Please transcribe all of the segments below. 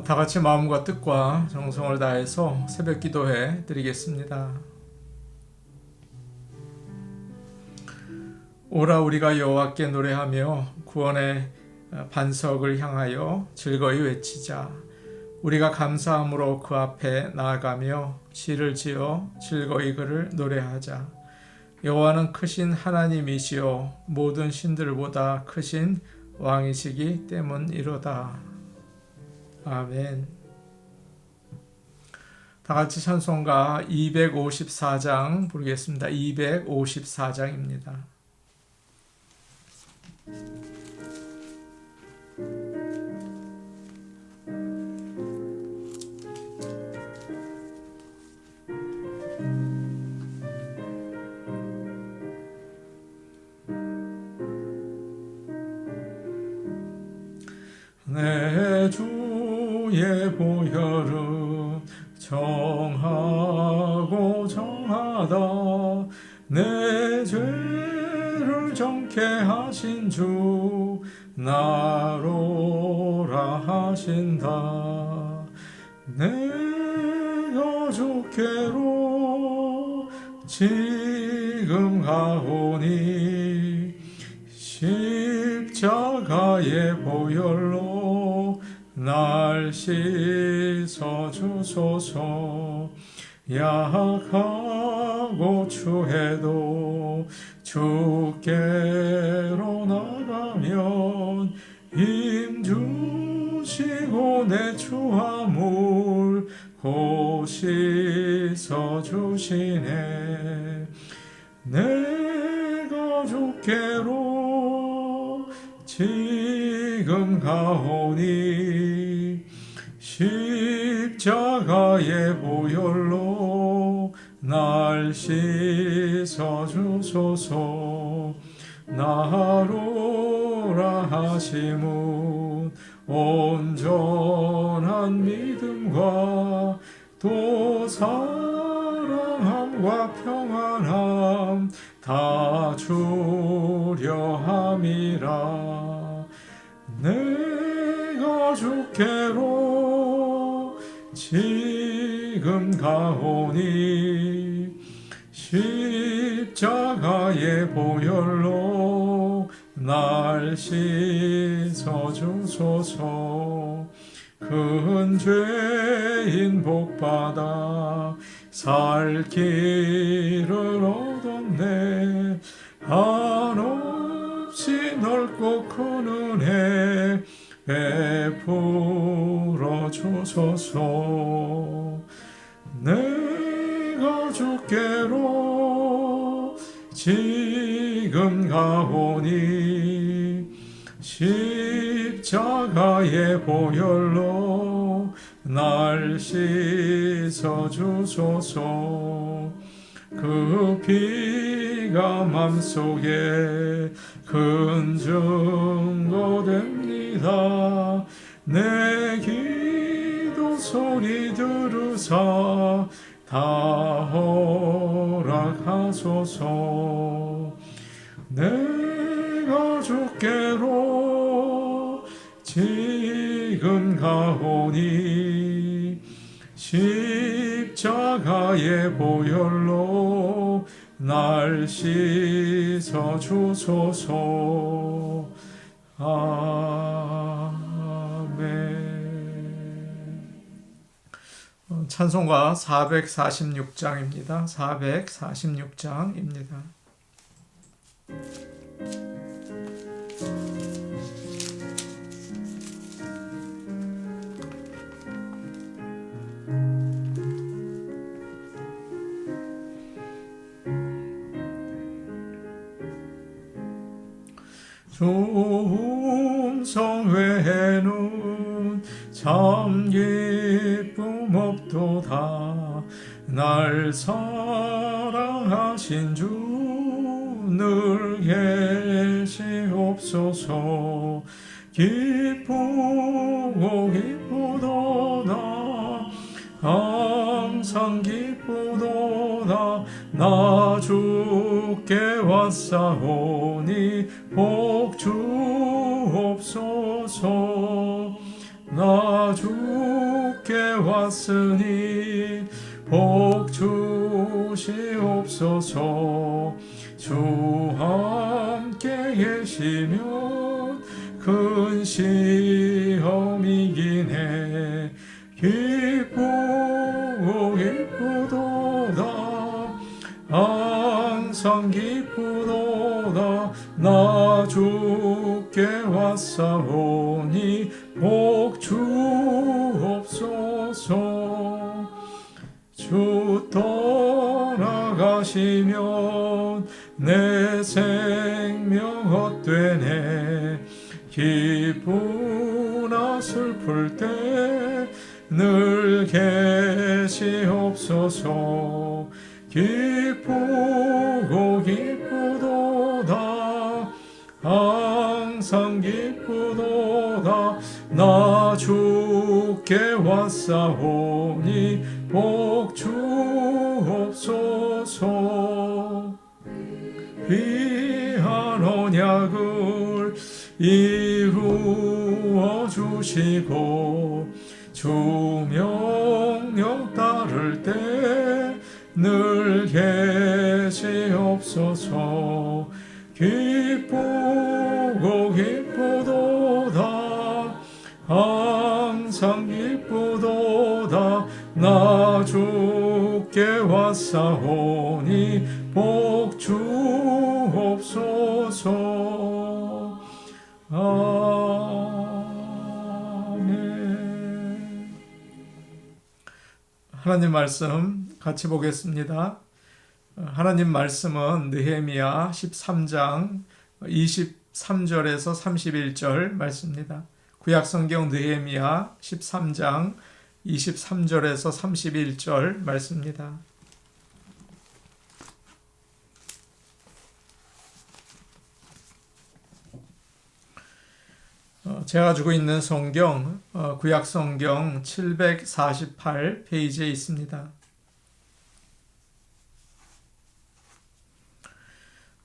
다 같이 마음과 뜻과 정성을 다해서 새벽 기도해 드리겠습니다. 오라 우리가 여호와께 노래하며 구원의 반석을 향하여 즐거이 외치자. 우리가 감사함으로 그 앞에 나아가며 시를 지어 즐거이 그를 노래하자. 여호와는 크신 하나님이시요 모든 신들보다 크신 왕이시기 때문이로다. 아멘. 다 같이 찬송가 254장 부르겠습니다. 254장입니다. 내 주의 보혈은 정하고 정하다. 내 죄를 정케 하신 주 나로라 하신다. 내가 주께로 지금 가오니 십자가의 보혈로 날 씻어 주소서. 약하고 추해도 주께로 나가면 힘 주시고 내 추함을 곧 씻어 주시네. 내가 주께로 지금 가오니 십자가의 보혈로 날 씻어 주소서. 나로라 하심은 온전한 믿음과 또 사랑함과 평안함 다 주려 함이라. 내가 주께로 지금 가오니 십자가의 보혈로 날 씻어 주소서. 큰 죄인 복받아 살 길을 얻었네. 한없이 넓고 큰 은혜 베풀어 주소서. 내가 주께로 지금 가오니 십자가의 보혈로 날 씻어 주소서. 그 피가 맘속에 큰 증거 됩니다. 내 기도 소리 들으사 다 허락하소서. 내가 주께로 지금 가오니 십자가의 보혈로 날 씻어 주소서. 아멘. 찬송가 446장입니다. 446장입니다. 주 음성 외에는 참 기쁨 없도다. 날 사랑하신 주 늘 계시옵소서. 기쁘고 기쁘도다. 항상 기쁘도다. 나 주께 왔사오니 복 주옵소서. 나 주께 왔으니 복 주시옵소서. 주 함께 계시면 큰 시험이기네. 기쁘고 기쁘도다 항상 기쁘도다. 나 주께 왔사오니 복 주옵소서. 주 떠나가시면 내 생명 헛되네. 기쁘나 슬플 때 늘 계시옵소서. 기쁘고 기쁘도다 항상 기쁘도다. 나 주께 왔사오니 복 주옵소서. 귀한 언약을 이루어 주시고 주 명령 따를 때 늘 계시옵소서. 기쁘고 기쁘도다 항상 기쁘도다. 나 주께 왔사오니 복 주옵소서. 아멘. 하나님 말씀 같이 보겠습니다. 하나님 말씀은 느헤미야 13장 23절에서 31절 말씀입니다. 구약성경 느헤미야 13장 23절에서 31절 말씀입니다. 제가 가지고 있는 성경 구약성경 748페이지에 있습니다.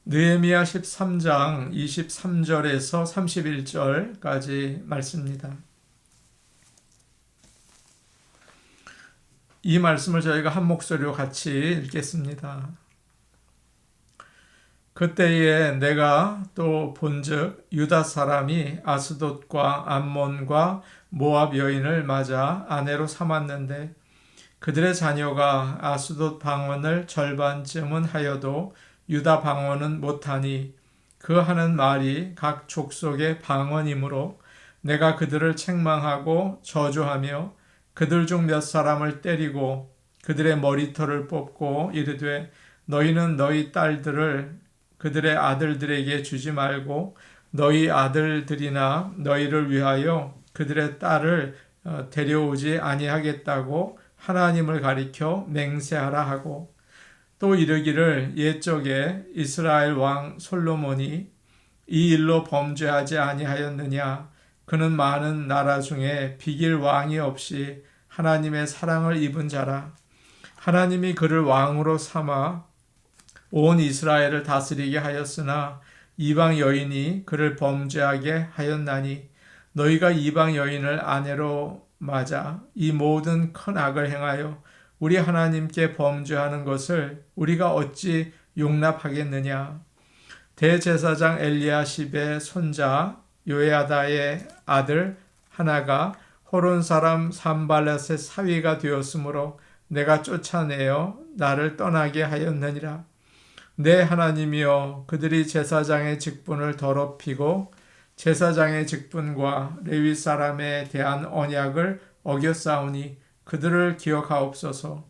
느헤미야 13장 23절에서 31절까지 말씀입니다. 이 말씀을 저희가 한 목소리로 같이 읽겠습니다. 그때에 내가 또 본즉 유다 사람이 아스돗과 암몬과 모압 여인을 맞아 아내로 삼았는데 그들의 자녀가 아스돗 방언을 절반쯤은 하여도 유다 방언은 못하니 그 하는 말이 각 족속의 방언이므로 내가 그들을 책망하고 저주하며 그들 중 몇 사람을 때리고 그들의 머리털을 뽑고 이르되 너희는 너희 딸들을 그들의 아들들에게 주지 말고 너희 아들들이나 너희를 위하여 그들의 딸을 데려오지 아니하겠다고 하나님을 가리켜 맹세하라 하고 또 이르기를 옛적에 이스라엘 왕 솔로몬이 이 일로 범죄하지 아니하였느냐. 그는 많은 나라 중에 비길 왕이 없이 하나님의 사랑을 입은 자라. 하나님이 그를 왕으로 삼아 온 이스라엘을 다스리게 하였으나 이방 여인이 그를 범죄하게 하였나니 너희가 이방 여인을 아내로 맞아 이 모든 큰 악을 행하여 우리 하나님께 범죄하는 것을 우리가 어찌 용납하겠느냐. 대제사장 엘리야십의 손자 요야다의 아들 하나가 호론 사람 산발렛의 사위가 되었으므로 내가 쫓아내어 나를 떠나게 하였느니라. 내 하나님이여 그들이 제사장의 직분을 더럽히고 제사장의 직분과 레위 사람에 대한 언약을 어겼사오니 그들을 기억하옵소서.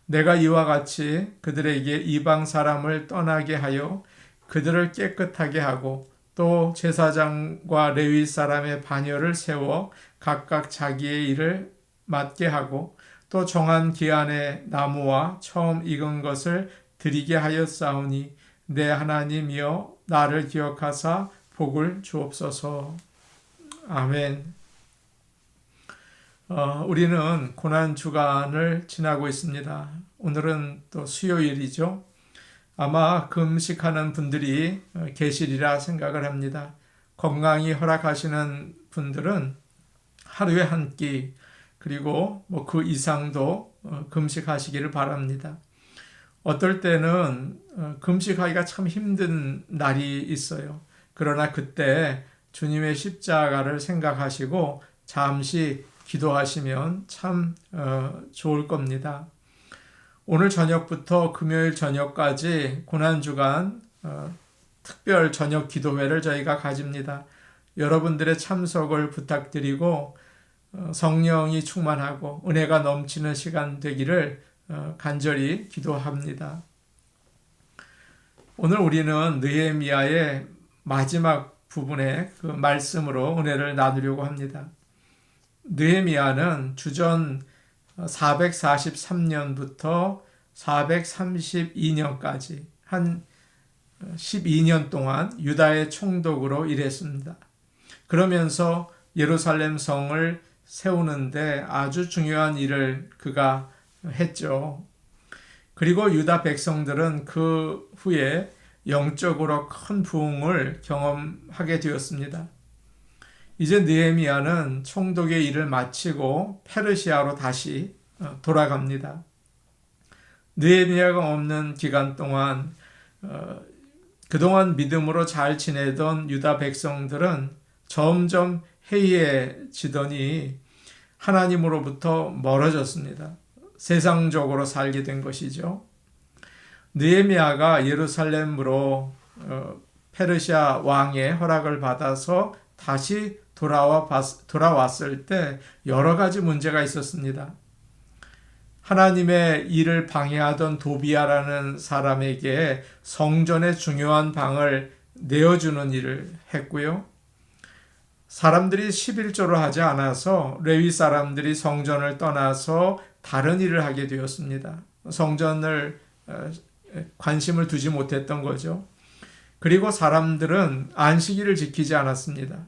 내가 이와 같이 그들에게 이방 사람을 떠나게 하여 그들을 깨끗하게 하고 또 제사장과 레위 사람의 반열을 세워 각각 자기의 일을 맡게 하고 또 정한 기한에 나무와 처음 익은 것을 드리게 하였사오니 내 하나님이여 나를 기억하사 복을 주옵소서. 아멘. 우리는 고난주간을 지나고 있습니다. 오늘은 또 수요일이죠. 아마 금식하는 분들이 계시리라 생각을 합니다. 건강이 허락하시는 분들은 하루에 한 끼, 그리고 뭐 그 이상도 금식하시기를 바랍니다. 어떨 때는 금식하기가 참 힘든 날이 있어요. 그러나 그때 주님의 십자가를 생각하시고 잠시 기도하시면 참 좋을 겁니다. 오늘 저녁부터 금요일 저녁까지 고난주간 특별 저녁 기도회를 저희가 가집니다. 여러분들의 참석을 부탁드리고 성령이 충만하고 은혜가 넘치는 시간 되기를 간절히 기도합니다. 오늘 우리는 느헤미야의 마지막 부분의 그 말씀으로 은혜를 나누려고 합니다. 느헤미야는 주전 443년부터 432년까지 한 12년 동안 유다의 총독으로 일했습니다. 그러면서 예루살렘 성을 세우는데 아주 중요한 일을 그가 했죠. 그리고 유다 백성들은 그 후에 영적으로 큰 부흥을 경험하게 되었습니다. 이제 느헤미야는 총독의 일을 마치고 페르시아로 다시 돌아갑니다. 느헤미야가 없는 기간 동안 그동안 믿음으로 잘 지내던 유다 백성들은 점점 해이해지더니 하나님으로부터 멀어졌습니다. 세상적으로 살게 된 것이죠. 느헤미야가 예루살렘으로 페르시아 왕의 허락을 받아서 다시 돌아왔을 때 여러 가지 문제가 있었습니다. 하나님의 일을 방해하던 도비아라는 사람에게 성전의 중요한 방을 내어주는 일을 했고요. 사람들이 11조를 하지 않아서 레위 사람들이 성전을 떠나서 다른 일을 하게 되었습니다. 성전을 관심을 두지 못했던 거죠. 그리고 사람들은 안식일을 지키지 않았습니다.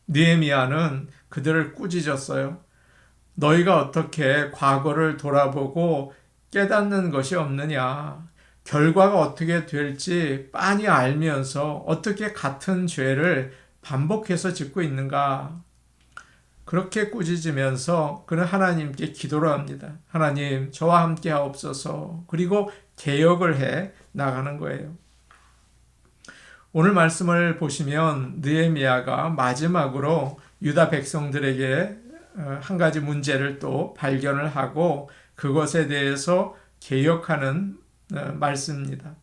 느헤미야는 그들을 꾸짖었어요. 너희가 어떻게 과거를 돌아보고 깨닫는 것이 없느냐. 결과가 어떻게 될지 빤히 알면서 어떻게 같은 죄를 반복해서 짓고 있는가. 그렇게 꾸짖으면서 그는 하나님께 기도를 합니다. 하나님, 저와 함께 하옵소서. 그리고 개혁을 해 나가는 거예요. 오늘 말씀을 보시면 느헤미야가 마지막으로 유다 백성들에게 한 가지 문제를 또 발견을 하고 그것에 대해서 개혁하는 말씀입니다.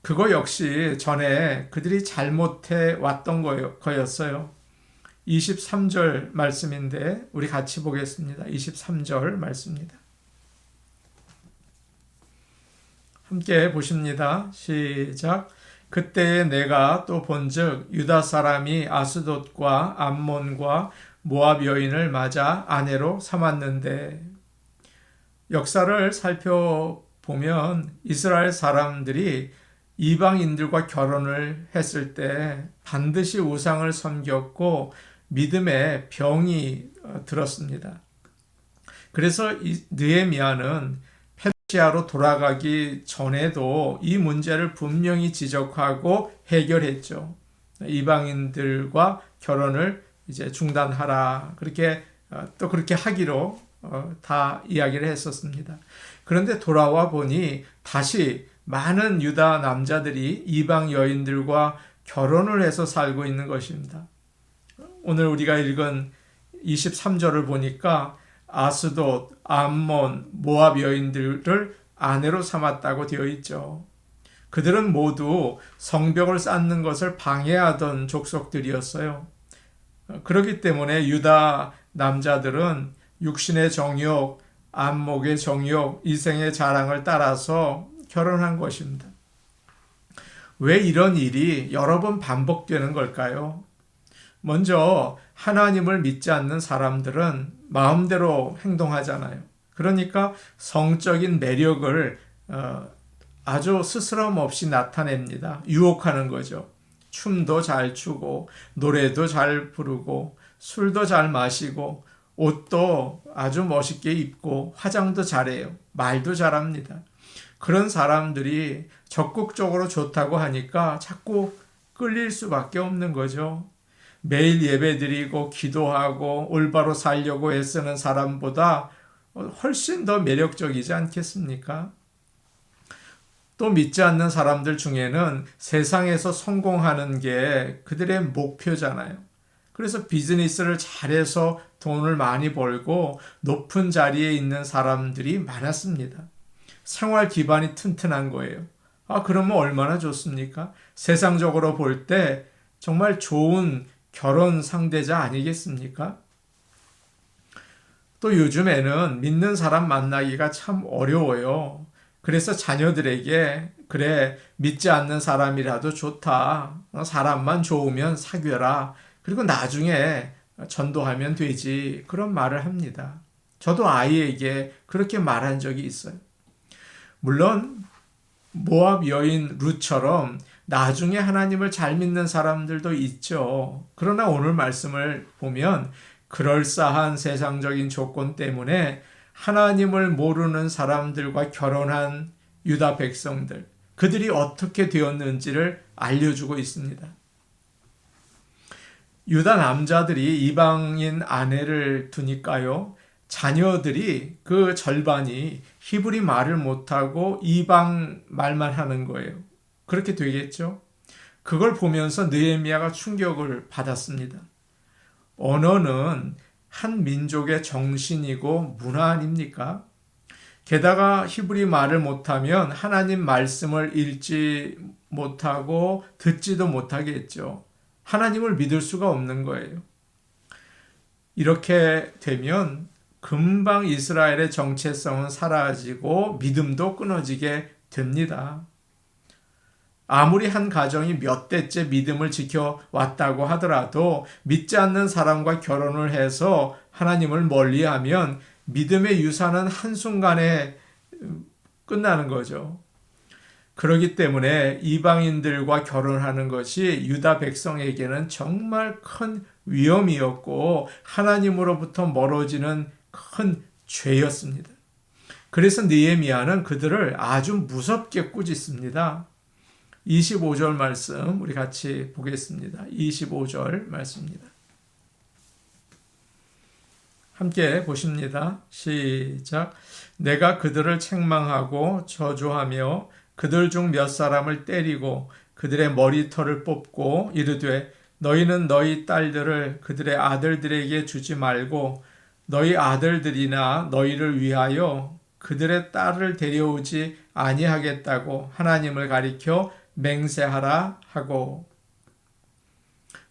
그거 역시 전에 그들이 잘못해 왔던 거였어요. 23절 말씀인데 우리 같이 보겠습니다. 23절 말씀입니다. 함께 보십니다. 시작. 그때에 내가 또 본즉 유다 사람이 아스돗과 암몬과 모압 여인을 맞아 아내로 삼았는데, 역사를 살펴보면 이스라엘 사람들이 이방인들과 결혼을 했을 때 반드시 우상을 섬겼고 믿음의 병이 들었습니다. 그래서 느헤미야는 페르시아로 돌아가기 전에도 이 문제를 분명히 지적하고 해결했죠. 이방인들과 결혼을 이제 중단하라. 그렇게 또 그렇게 하기로 다 이야기를 했었습니다. 그런데 돌아와 보니 다시 많은 유다 남자들이 이방 여인들과 결혼을 해서 살고 있는 것입니다. 오늘 우리가 읽은 23절을 보니까 아스돗, 암몬, 모압 여인들을 아내로 삼았다고 되어 있죠. 그들은 모두 성벽을 쌓는 것을 방해하던 족속들이었어요. 그렇기 때문에 유다 남자들은 육신의 정욕, 안목의 정욕, 이생의 자랑을 따라서 결혼한 것입니다. 왜 이런 일이 여러 번 반복되는 걸까요? 먼저 하나님을 믿지 않는 사람들은 마음대로 행동하잖아요. 그러니까 성적인 매력을 아주 스스럼 없이 나타냅니다. 유혹하는 거죠. 춤도 잘 추고 노래도 잘 부르고 술도 잘 마시고 옷도 아주 멋있게 입고 화장도 잘해요. 말도 잘합니다. 그런 사람들이 적극적으로 좋다고 하니까 자꾸 끌릴 수밖에 없는 거죠. 매일 예배드리고 기도하고 올바로 살려고 애쓰는 사람보다 훨씬 더 매력적이지 않겠습니까? 또 믿지 않는 사람들 중에는 세상에서 성공하는 게 그들의 목표잖아요. 그래서 비즈니스를 잘해서 돈을 많이 벌고 높은 자리에 있는 사람들이 많았습니다. 생활 기반이 튼튼한 거예요. 그러면 얼마나 좋습니까? 세상적으로 볼 때 정말 좋은 결혼 상대자 아니겠습니까? 또 요즘에는 믿는 사람 만나기가 참 어려워요. 그래서 자녀들에게 그래 믿지 않는 사람이라도 좋다. 사람만 좋으면 사귀어라. 그리고 나중에 전도하면 되지. 그런 말을 합니다. 저도 아이에게 그렇게 말한 적이 있어요. 물론 모압 여인 룻처럼 나중에 하나님을 잘 믿는 사람들도 있죠. 그러나 오늘 말씀을 보면 그럴싸한 세상적인 조건 때문에 하나님을 모르는 사람들과 결혼한 유다 백성들, 그들이 어떻게 되었는지를 알려주고 있습니다. 유다 남자들이 이방인 아내를 두니까요, 자녀들이 그 절반이 히브리 말을 못하고 이방 말만 하는 거예요. 그렇게 되겠죠? 그걸 보면서 느헤미야가 충격을 받았습니다. 언어는 한 민족의 정신이고 문화 아닙니까? 게다가 히브리 말을 못하면 하나님 말씀을 읽지 못하고 듣지도 못하겠죠. 하나님을 믿을 수가 없는 거예요. 이렇게 되면 금방 이스라엘의 정체성은 사라지고 믿음도 끊어지게 됩니다. 아무리 한 가정이 몇 대째 믿음을 지켜왔다고 하더라도 믿지 않는 사람과 결혼을 해서 하나님을 멀리하면 믿음의 유산은 한순간에 끝나는 거죠. 그렇기 때문에 이방인들과 결혼하는 것이 유다 백성에게는 정말 큰 위험이었고 하나님으로부터 멀어지는 큰 죄였습니다. 그래서 느헤미야는 그들을 아주 무섭게 꾸짖습니다. 25절 말씀 우리 같이 보겠습니다. 25절 말씀입니다. 함께 보십니다. 시작. 내가 그들을 책망하고 저주하며 그들 중 몇 사람을 때리고 그들의 머리털을 뽑고 이르되 너희는 너희 딸들을 그들의 아들들에게 주지 말고 너희 아들들이나 너희를 위하여 그들의 딸을 데려오지 아니하겠다고 하나님을 가리켜 맹세하라 하고,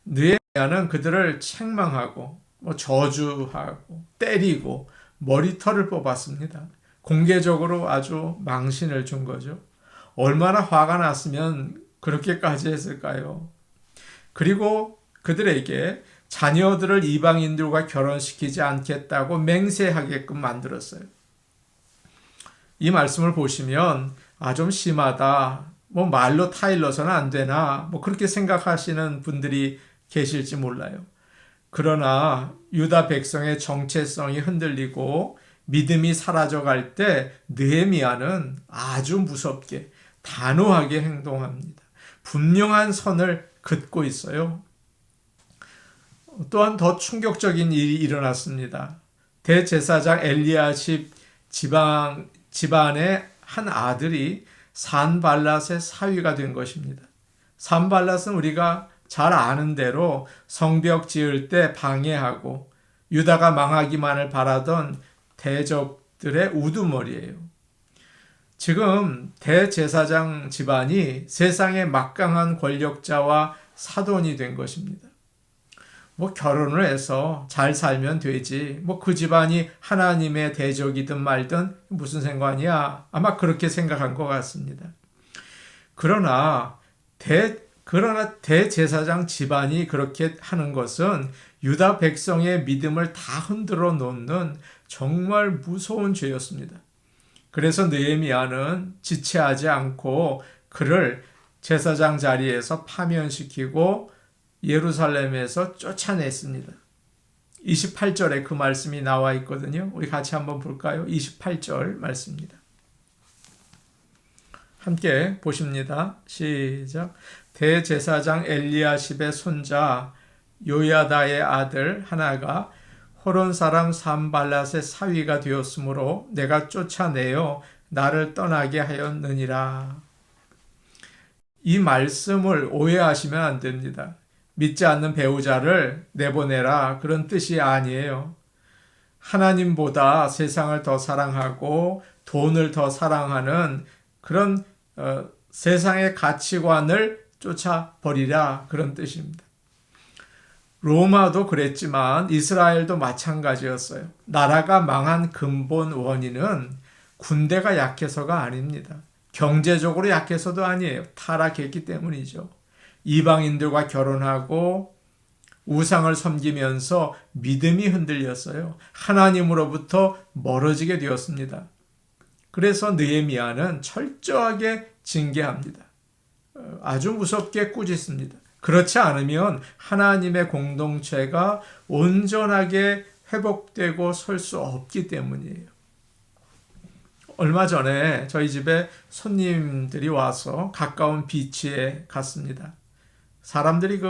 느헤미야는 그들을 책망하고 저주하고 때리고 머리털을 뽑았습니다. 공개적으로 아주 망신을 준 거죠. 얼마나 화가 났으면 그렇게까지 했을까요? 그리고 그들에게 자녀들을 이방인들과 결혼시키지 않겠다고 맹세하게끔 만들었어요. 이 말씀을 보시면 좀 심하다. 말로 타일러서는 안 되나. 그렇게 생각하시는 분들이 계실지 몰라요. 그러나 유다 백성의 정체성이 흔들리고 믿음이 사라져갈 때 느헤미야는 아주 무섭게 단호하게 행동합니다. 분명한 선을 긋고 있어요. 또한 더 충격적인 일이 일어났습니다. 대제사장 엘리야십 집안의 한 아들이 산발랏의 사위가 된 것입니다. 산발랏은 우리가 잘 아는 대로 성벽 지을 때 방해하고 유다가 망하기만을 바라던 대적들의 우두머리예요. 지금 대제사장 집안이 세상의 막강한 권력자와 사돈이 된 것입니다. 결혼을 해서 잘 살면 되지. 그 집안이 하나님의 대적이든 말든 무슨 상관이야. 아마 그렇게 생각한 것 같습니다. 그러나 대제사장 집안이 그렇게 하는 것은 유다 백성의 믿음을 다 흔들어 놓는 정말 무서운 죄였습니다. 그래서 느헤미야는 지체하지 않고 그를 제사장 자리에서 파면시키고 예루살렘에서 쫓아냈습니다. 28절에 그 말씀이 나와 있거든요. 우리 같이 한번 볼까요? 28절 말씀입니다. 함께 보십니다. 시작. 대제사장 엘리야십의 손자 요야다의 아들 하나가 호론 사람 산발랏의 사위가 되었으므로 내가 쫓아내어 나를 떠나게 하였느니라. 이 말씀을 오해하시면 안 됩니다. 믿지 않는 배우자를 내보내라 그런 뜻이 아니에요. 하나님보다 세상을 더 사랑하고 돈을 더 사랑하는 그런 세상의 가치관을 쫓아버리라 그런 뜻입니다. 로마도 그랬지만 이스라엘도 마찬가지였어요. 나라가 망한 근본 원인은 군대가 약해서가 아닙니다. 경제적으로 약해서도 아니에요. 타락했기 때문이죠. 이방인들과 결혼하고 우상을 섬기면서 믿음이 흔들렸어요. 하나님으로부터 멀어지게 되었습니다. 그래서 느헤미야는 철저하게 징계합니다. 아주 무섭게 꾸짖습니다. 그렇지 않으면 하나님의 공동체가 온전하게 회복되고 설 수 없기 때문이에요. 얼마 전에 저희 집에 손님들이 와서 가까운 비치에 갔습니다. 사람들이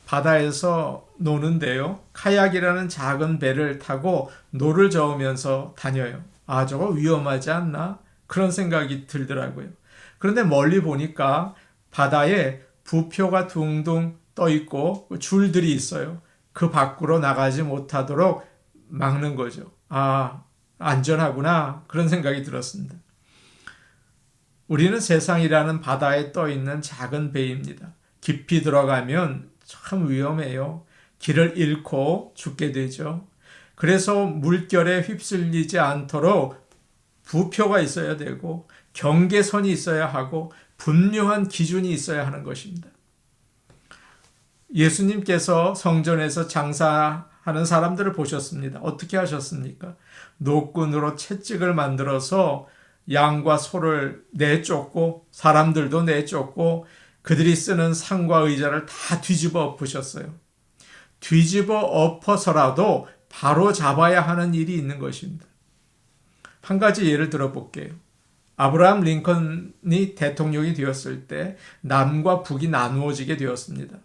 바다에서 노는데요. 카약이라는 작은 배를 타고 노를 저으면서 다녀요. 아, 저거 위험하지 않나? 그런 생각이 들더라고요. 그런데 멀리 보니까 바다에 부표가 둥둥 떠 있고 줄들이 있어요. 그 밖으로 나가지 못하도록 막는 거죠. 아, 안전하구나. 그런 생각이 들었습니다. 우리는 세상이라는 바다에 떠 있는 작은 배입니다. 깊이 들어가면 참 위험해요. 길을 잃고 죽게 되죠. 그래서 물결에 휩쓸리지 않도록 부표가 있어야 되고 경계선이 있어야 하고 분명한 기준이 있어야 하는 것입니다. 예수님께서 성전에서 장사하는 사람들을 보셨습니다. 어떻게 하셨습니까? 노끈으로 채찍을 만들어서 양과 소를 내쫓고 사람들도 내쫓고 그들이 쓰는 상과 의자를 다 뒤집어 엎으셨어요. 뒤집어 엎어서라도 바로 잡아야 하는 일이 있는 것입니다. 한 가지 예를 들어볼게요. 아브라함 링컨이 대통령이 되었을 때 남과 북이 나누어지게 되었습니다.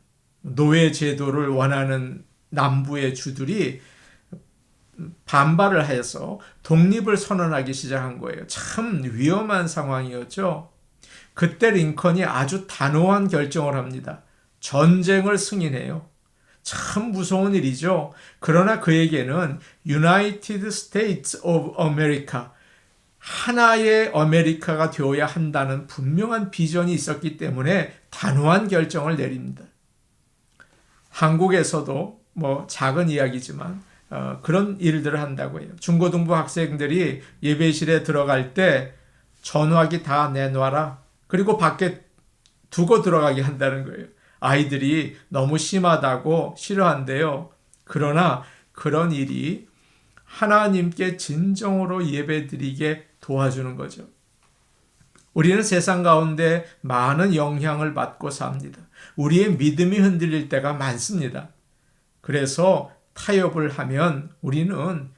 노예 제도를 원하는 남부의 주들이 반발을 해서 독립을 선언하기 시작한 거예요. 참 위험한 상황이었죠. 그때 링컨이 아주 단호한 결정을 합니다. 전쟁을 승인해요. 참 무서운 일이죠. 그러나 그에게는 United States of America, 하나의 아메리카가 되어야 한다는 분명한 비전이 있었기 때문에 단호한 결정을 내립니다. 한국에서도 작은 이야기지만 그런 일들을 한다고 해요. 중고등부 학생들이 예배실에 들어갈 때 전화기 다 내놔라. 그리고 밖에 두고 들어가게 한다는 거예요. 아이들이 너무 심하다고 싫어한대요. 그러나 그런 일이 하나님께 진정으로 예배드리게 도와주는 거죠. 우리는 세상 가운데 많은 영향을 받고 삽니다. 우리의 믿음이 흔들릴 때가 많습니다. 그래서 타협을 하면 우리는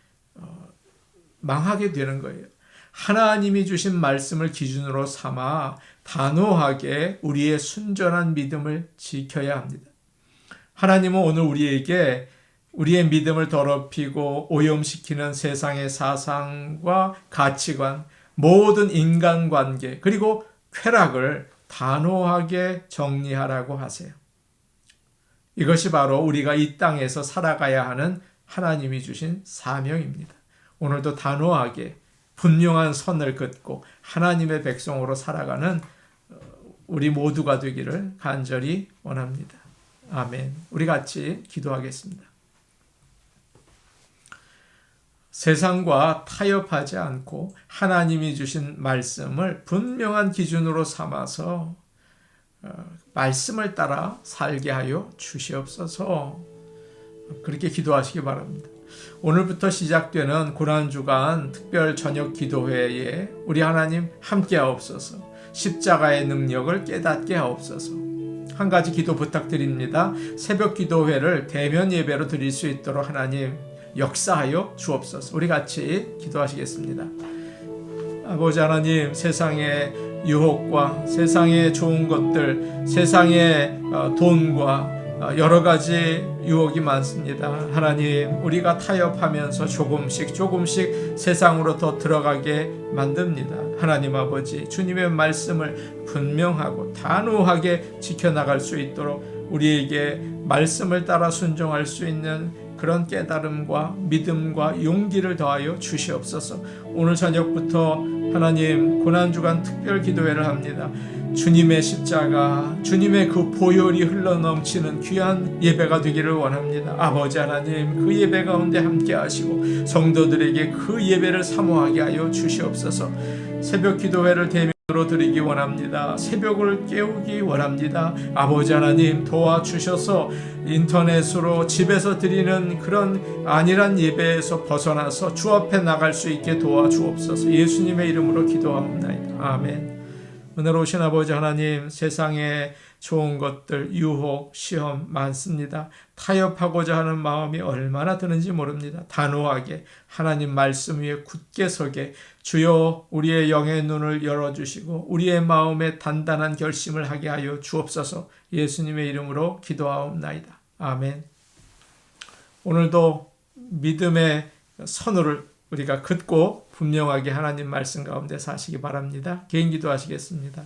망하게 되는 거예요. 하나님이 주신 말씀을 기준으로 삼아 단호하게 우리의 순전한 믿음을 지켜야 합니다. 하나님은 오늘 우리에게 우리의 믿음을 더럽히고 오염시키는 세상의 사상과 가치관, 모든 인간관계, 그리고 쾌락을 단호하게 정리하라고 하세요. 이것이 바로 우리가 이 땅에서 살아가야 하는 하나님이 주신 사명입니다. 오늘도 단호하게 분명한 선을 긋고 하나님의 백성으로 살아가는 우리 모두가 되기를 간절히 원합니다. 아멘. 우리 같이 기도하겠습니다. 세상과 타협하지 않고 하나님이 주신 말씀을 분명한 기준으로 삼아서 말씀을 따라 살게 하여 주시옵소서. 그렇게 기도하시기 바랍니다. 오늘부터 시작되는 고난주간 특별 저녁 기도회에 우리 하나님 함께 하옵소서. 십자가의 능력을 깨닫게 하옵소서. 한 가지 기도 부탁드립니다. 새벽 기도회를 대면 예배로 드릴 수 있도록 하나님 역사하여 주옵소서. 우리 같이 기도하시겠습니다. 아버지 하나님, 세상의 유혹과 세상의 좋은 것들, 세상의 돈과 여러 가지 유혹이 많습니다. 하나님, 우리가 타협하면서 조금씩 세상으로 더 들어가게 만듭니다. 하나님 아버지, 주님의 말씀을 분명하고 단호하게 지켜나갈 수 있도록 우리에게 말씀을 따라 순종할 수 있는 그런 깨달음과 믿음과 용기를 더하여 주시옵소서. 오늘 저녁부터 하나님 고난주간 특별 기도회를 합니다. 주님의 십자가, 주님의 그 보혈이 흘러넘치는 귀한 예배가 되기를 원합니다. 아버지 하나님, 그 예배 가운데 함께 하시고 성도들에게 그 예배를 사모하게 하여 주시옵소서. 새벽 기도회를 대면으로 드리기 원합니다. 새벽을 깨우기 원합니다. 아버지 하나님, 도와주셔서 인터넷으로 집에서 드리는 그런 안일한 예배에서 벗어나서 주 앞에 나갈 수 있게 도와주옵소서. 예수님의 이름으로 기도합니다. 아멘. 은혜로우신 아버지 하나님, 세상에 좋은 것들, 유혹, 시험 많습니다. 타협하고자 하는 마음이 얼마나 드는지 모릅니다. 단호하게 하나님 말씀 위에 굳게 서게 주여 우리의 영의 눈을 열어주시고 우리의 마음에 단단한 결심을 하게 하여 주옵소서. 예수님의 이름으로 기도하옵나이다. 아멘. 오늘도 믿음의 선호를 우리가 긋고 분명하게 하나님 말씀 가운데 사시기 바랍니다. 개인 기도하시겠습니다.